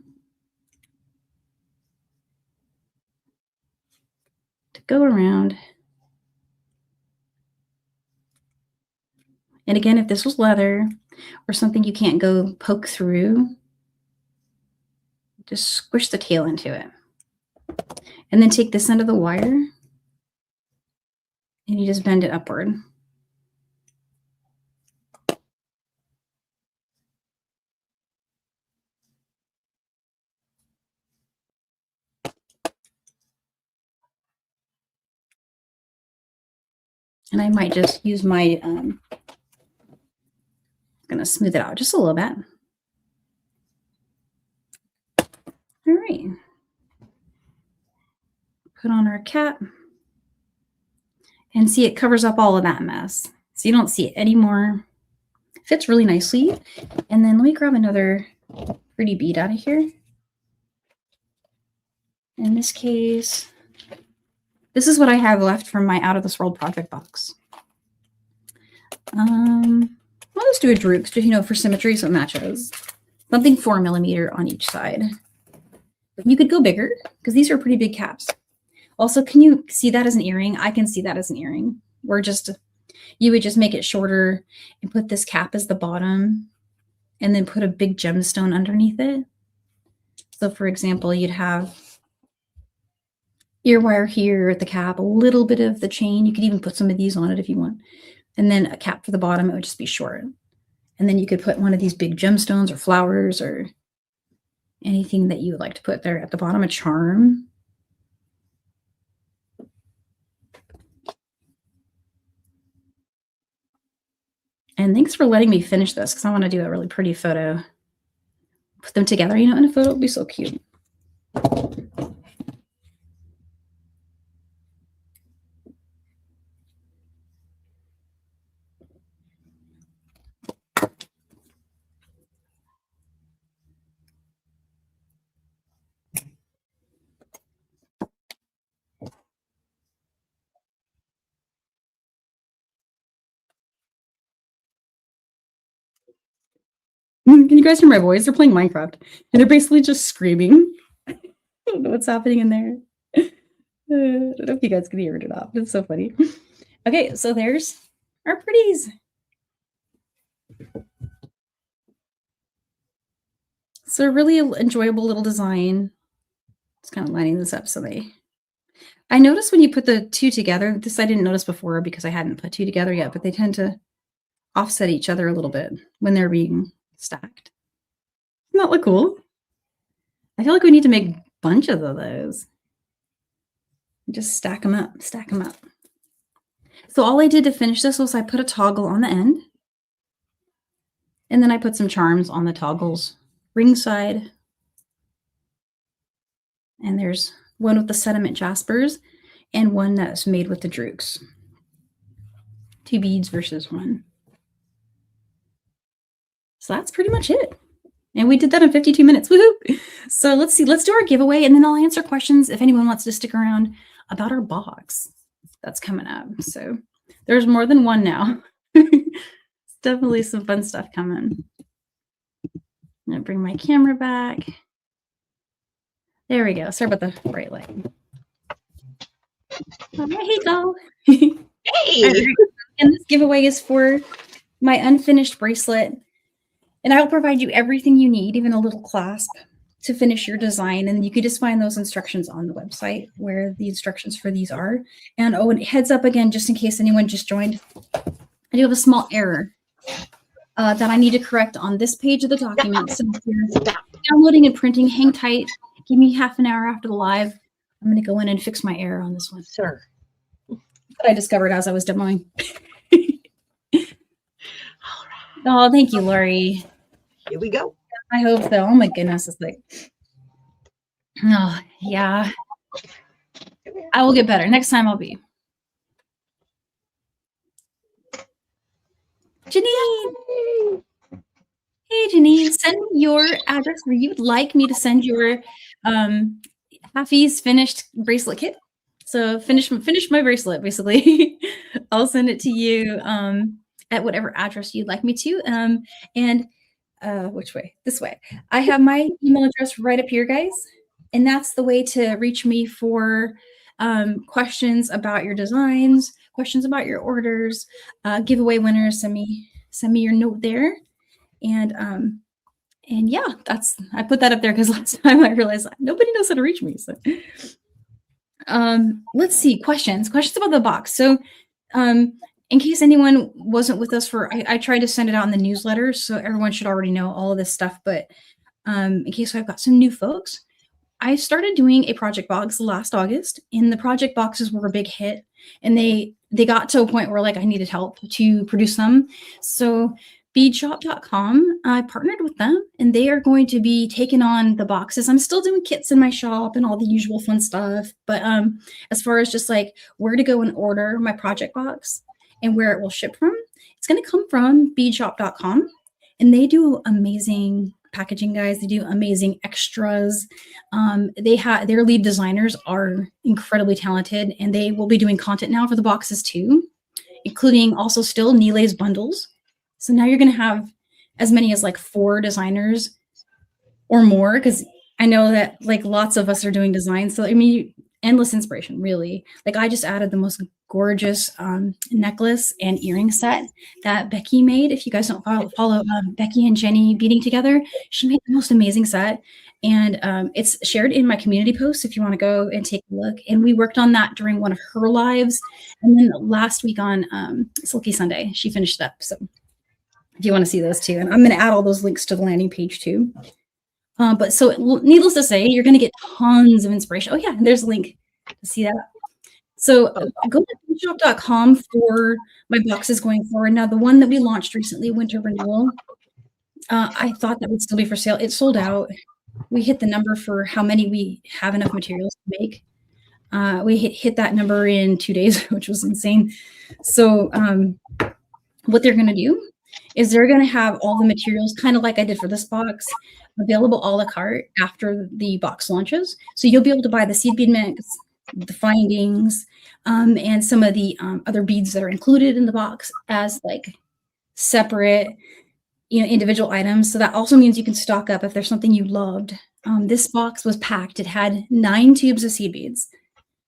to go around. And again, if this was leather or something you can't go poke through, just squish the tail into it. And then take this end of the wire and you just bend it upward. And I might just use my gonna smooth it out just a little bit. All right. Put on our cap. And see, it covers up all of that mess. So you don't see it anymore. Fits really nicely. And then let me grab another pretty bead out of here. In this case, this is what I have left from my Out of This World project box. Well, let's do a druks, just, you know, for symmetry, so it matches. Something 4 millimeter on each side. But you could go bigger because these are pretty big caps. Also, can you see that as an earring? I can see that as an earring. You would just make it shorter and put this cap as the bottom and then put a big gemstone underneath it. So for example, you'd have ear wire here at the cap, a little bit of the chain. You could even put some of these on it if you want. And then a cap for the bottom, it would just be short. And then you could put one of these big gemstones or flowers or anything that you would like to put there at the bottom, a charm. And thanks for letting me finish this because I want to do a really pretty photo. Put them together, you know, in a photo. It would be so cute. Can you guys hear my voice? They're playing Minecraft and they're basically just screaming. I don't know what's happening in there. I don't know if you guys can hear it or not. It's so funny. Okay, so there's our pretties. So really enjoyable little design. Just kind of lining this up so I noticed when you put the two together, this I didn't notice before because I hadn't put two together yet, but they tend to offset each other a little bit when they're being stacked. Doesn't that look cool? I feel like we need to make bunches of those. Just stack them up, stack them up. So all I did to finish this was I put a toggle on the end. And then I put some charms on the toggles ringside. And there's one with the sediment jaspers and one that's made with the druks. 2 beads versus 1. So that's pretty much it. And we did that in 52 minutes. Woohoo! So let's see. Let's do our giveaway, and then I'll answer questions if anyone wants to stick around about our box that's coming up. So there's more than one now. It's definitely some fun stuff coming. I'm going to bring my camera back. There we go. Sorry about the bright light. All right, hey, go. Hey! And this giveaway is for my unfinished bracelet. And I'll provide you everything you need, even a little clasp, to finish your design. And you can just find those instructions on the website where the instructions for these are. And oh, and heads up again, just in case anyone just joined, I do have a small error that I need to correct on this page of the document. So if you're downloading and printing, hang tight. Give me half an hour after the live. I'm going to go in and fix my error on this one. Sure. That I discovered as I was demoing. Oh, thank you, Lori. Here we go. I hope so. Oh my goodness, it's like, oh yeah. I will get better. Next time I'll be. Janine. Hey, Janine, send me your address where you would like me to send your Happy's finished bracelet kit. So finish my bracelet, basically. I'll send it to you at whatever address you'd like me to. And which way? This way. I have my email address right up here, guys. And that's the way to reach me for questions about your designs, questions about your orders, giveaway winners. Send me your note there. And yeah, I put that up there because last time I realized nobody knows how to reach me. So let's see, questions about the box. So in case anyone wasn't with us I tried to send it out in the newsletter, so everyone should already know all of this stuff. But in case I've got some new folks, I started doing a project box last August, and the project boxes were a big hit, and they got to a point where like I needed help to produce them. So beadshop.com. I partnered with them and they are going to be taking on the boxes. I'm still doing kits in my shop and all the usual fun stuff. But as far as just like where to go and order my project box and where it will ship from, it's going to come from beadshop.com. And they do amazing packaging, guys. They do amazing extras. Their lead designers are incredibly talented and they will be doing content now for the boxes too, including also still Nilay's bundles. So now you're going to have as many as like 4 designers or more, because I know that like lots of us are doing designs. So I mean, endless inspiration, really. Like I just added the most gorgeous necklace and earring set that Becky made. If you guys don't follow Becky and Jenny Beading Together, she made the most amazing set. And it's shared in my community post if you want to go and take a look. And we worked on that during one of her lives. And then last week on Silky Sunday, she finished it up. So if you want to see those too. And I'm going to add all those links to the landing page too. But so needless to say, you're going to get tons of inspiration. Oh yeah, and there's a link to see that. So go to beadshop.com for my boxes going forward. Now, the one that we launched recently, Winter Renewal, I thought that would still be for sale. It sold out. We hit the number for how many we have enough materials to make. We hit that number in 2 days, which was insane. So what they're going to do is they're going to have all the materials, kind of like I did for this box, available a la carte after the box launches. So you'll be able to buy the seed bead mix, the findings, and some of the other beads that are included in the box as like separate, individual items. So that also means you can stock up if there's something you loved. This box was packed. It had 9 tubes of seed beads.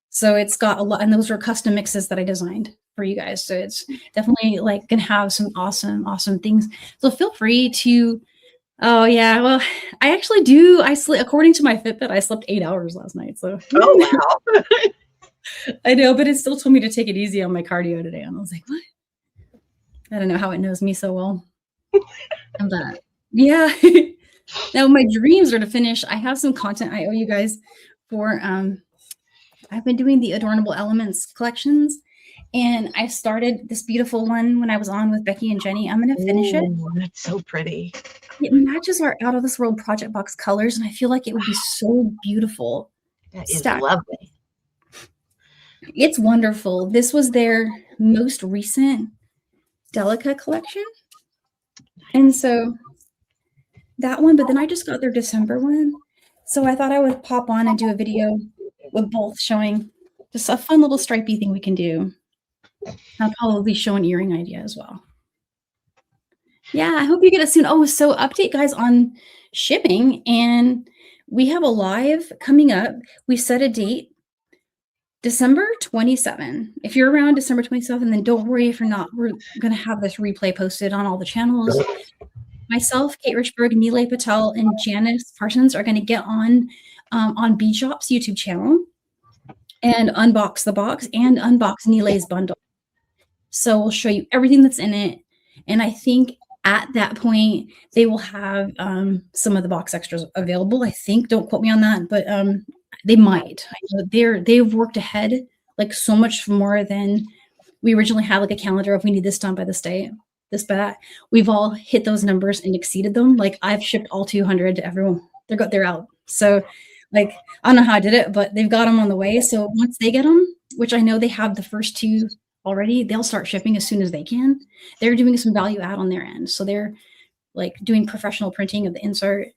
So it's got a lot, and those were custom mixes that I designed for you guys. So it's definitely like going to have some awesome things. So feel free to, oh yeah, well, I actually do. According to my Fitbit, I slept 8 hours last night. So oh wow. I know, but it still told me to take it easy on my cardio today. And I was like, what? I don't know how it knows me so well. And that, yeah. Now my dreams are to finish. I have some content I owe you guys for, I've been doing the Adornable Elements collections, and I started this beautiful one when I was on with Becky and Jenny. I'm going to finish it. That's so pretty. It matches our Out of This World project box colors, and I feel like it would be so beautiful. That is lovely. It's wonderful. This was their most recent Delica collection. And so that one, but then I just got their December one. So I thought I would pop on and do a video with both showing just a fun little stripey thing we can do. I'll probably show an earring idea as well. Yeah, I hope you get it soon. Oh, so update guys on shipping, and we have a live coming up. We set a date, December 27. If you're around December 27, then don't worry if you're not. We're going to have this replay posted on all the channels. Myself, Kate Richburg, Nilay Patel, and Janice Parsons are going to get on Bead Shop's YouTube channel and unbox the box and unbox Nilay's bundle. So we'll show you everything that's in it. And I think at that point, they will have some of the box extras available. I think, don't quote me on that, but they might. I know they've worked ahead like so much more than we originally had, like a calendar of we need this done by this date, this, by that. We've all hit those numbers and exceeded them. Like I've shipped all 200 to everyone. They're out. So like, I don't know how I did it, but they've got them on the way. So once they get them, which I know they have the first 2 already, they'll start shipping as soon as they can. They're doing some value add on their end. So they're like doing professional printing of the insert.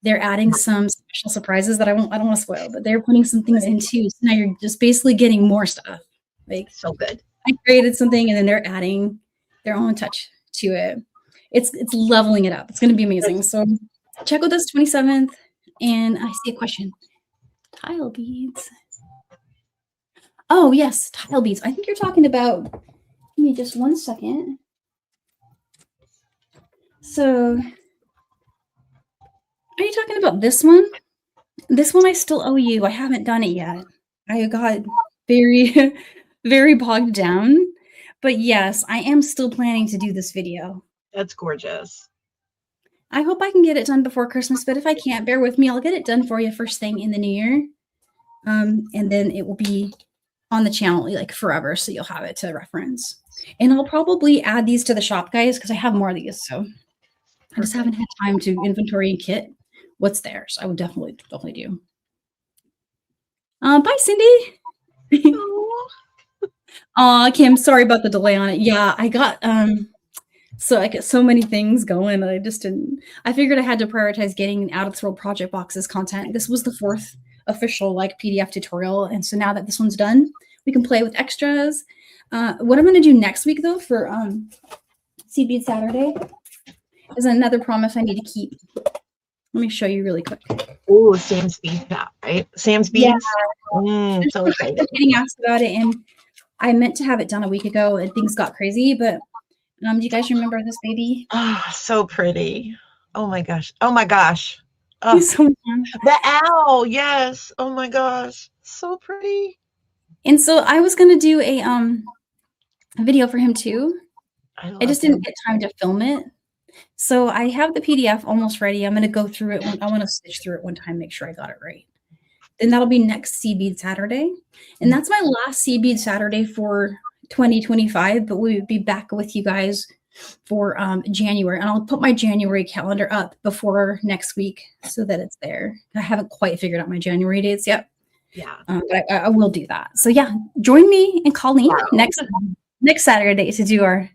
They're adding some special surprises that I don't want to spoil, but they're putting some things in too. So now you're just basically getting more stuff. Like, so good. I created something and then they're adding their own touch to it. It's leveling it up. It's going to be amazing. So check with us 27th. And I see a question. Tile beads. Oh, yes, tile beads. I think you're talking about, give me just 1 second. So, are you talking about this one? This one I still owe you. I haven't done it yet. I got very, very bogged down. But yes, I am still planning to do this video. That's gorgeous. I hope I can get it done before Christmas, but if I can't, bear with me. I'll get it done for you first thing in the new year. And then it will be on the channel like forever, so you'll have it to reference. And I'll probably add these to the shop, guys, because I have more of these. So I just haven't had time to inventory and kit what's there. So I would definitely do. Bye, Cindy. Aw, Kim, sorry about the delay on it. Yeah, I got so I get so many things going. I just didn't. I figured I had to prioritize getting out of this world project boxes content. This was the 4th official like PDF tutorial, and so now that this one's done, we can play with extras. What I'm going to do next week though for Seed Bead Saturday is another promise I need to keep. Let me show you really quick. Oh, Sam's Beads out, right? Sam's Beads. Yeah. So excited. I'm getting asked about it, and I meant to have it done a week ago, and things got crazy. But do you guys remember this baby? Oh, so pretty. Oh my gosh. Oh my gosh. Oh, So the owl. Yes. Oh my gosh. So pretty. And so I was gonna do a video for him too. I just didn't get time to film it. So I have the PDF almost ready. I'm gonna go through it. I want to stitch through it one time, make sure I got it right. Then that'll be next Seed Bead Saturday. And that's my last Seed Bead Saturday for 2025, but we will be back with you guys for January. And I'll put my January calendar up before next week so that it's there. I haven't quite figured out my January dates yet. Yeah. But I will do that. So yeah, join me and Colleen next Saturday to do our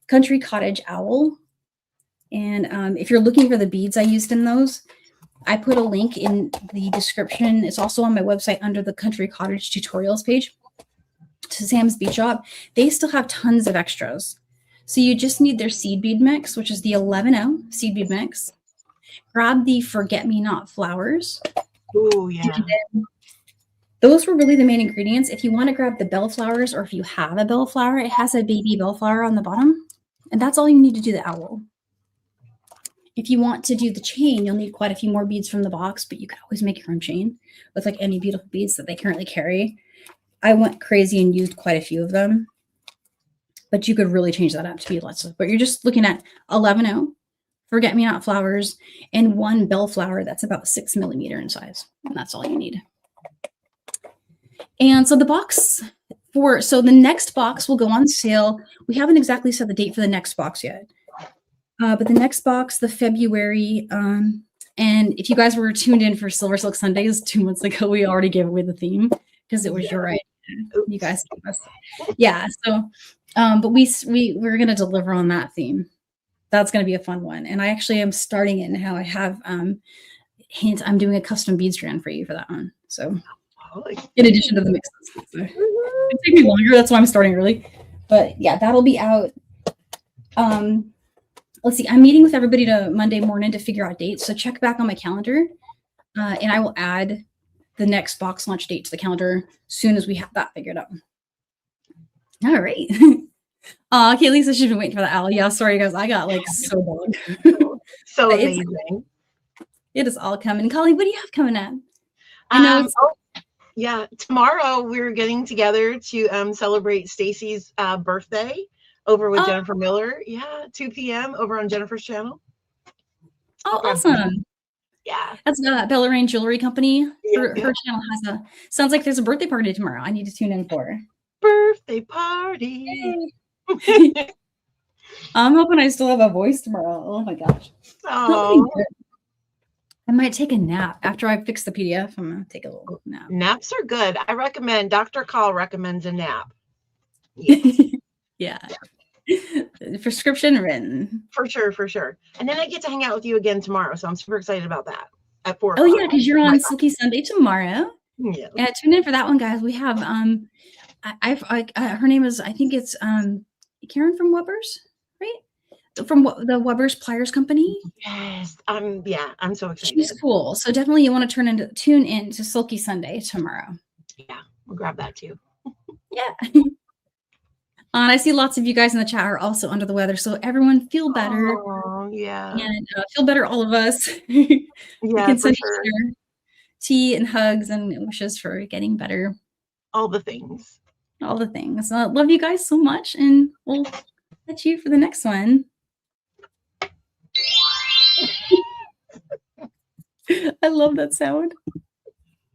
Country Cottage Owl. And if you're looking for the beads I used in those, I put a link in the description. It's also on my website under the Country Cottage tutorials page to Sam's Bead Shop. They still have tons of extras. So you just need their seed bead mix, which is the 11-0 seed bead mix. Grab the Forget-Me-Not flowers. Oh, yeah. Those were really the main ingredients. If you want to grab the bellflowers, or if you have a bellflower, it has a baby bellflower on the bottom. And that's all you need to do the owl. If you want to do the chain, you'll need quite a few more beads from the box, but you can always make your own chain with like any beautiful beads that they currently carry. I went crazy and used quite a few of them, but you could really change that up to be lots of, but you're just looking at 11-0 Forget-Me-Not flowers and one bellflower that's about 6 millimeter in size. And that's all you need. And so the box so the next box will go on sale. We haven't exactly set the date for the next box yet. But the next box, the February, and if you guys were tuned in for SilverSilk Sundays 2 months ago, we already gave away the theme because it was your idea. You guys gave us. Yeah. So, but we're going to deliver on that theme. That's going to be a fun one. And I actually am starting it now. I have, hint, I'm doing a custom bead strand for you for that one. So in addition to the mixes. So, it takes me longer. That's why I'm starting early. But yeah, that'll be out. Let's see, I'm meeting with everybody Monday morning to figure out dates. So check back on my calendar and I will add the next box launch date to the calendar as soon as we have that figured out. All right. Okay, Lisa should be waiting for the owl. Yeah, sorry guys, I got like so bored. So amazing. It is all coming. Colleen, what do you have coming up? I know. Yeah, tomorrow we're getting together to celebrate Stacy's birthday. Over with Jennifer Miller. Yeah, 2 p.m. over on Jennifer's channel. Oh, awesome. Yeah. That's Bella Rain Jewelry Company. Her channel has sounds like there's a birthday party tomorrow. I need to tune in for. Birthday party. I'm hoping I still have a voice tomorrow. Oh my gosh. Oh. I might take a nap after I fix the PDF. I'm going to take a little nap. Naps are good. I recommend, Dr. Call recommends a nap. Yes. Yeah. Prescription written. For sure. And then I get to hang out with you again tomorrow. So I'm super excited about that at 4 o'clock. Oh, yeah, because you're on Silky Sunday tomorrow. Yeah. Tune in for that one, guys. We have her name is, I think it's Karen from Weber's, right? From the Weber's Pliers Company. Yes. I'm so excited. She's cool. So definitely you want to tune in to Silky Sunday tomorrow. Yeah, we'll grab that too. Yeah. And I see lots of you guys in the chat are also under the weather. So everyone feel better. Oh, yeah. And feel better, all of us. Yeah, we can send you tea and hugs and wishes for getting better. All the things. All the things. Love you guys so much. And we'll catch you for the next one. I love that sound.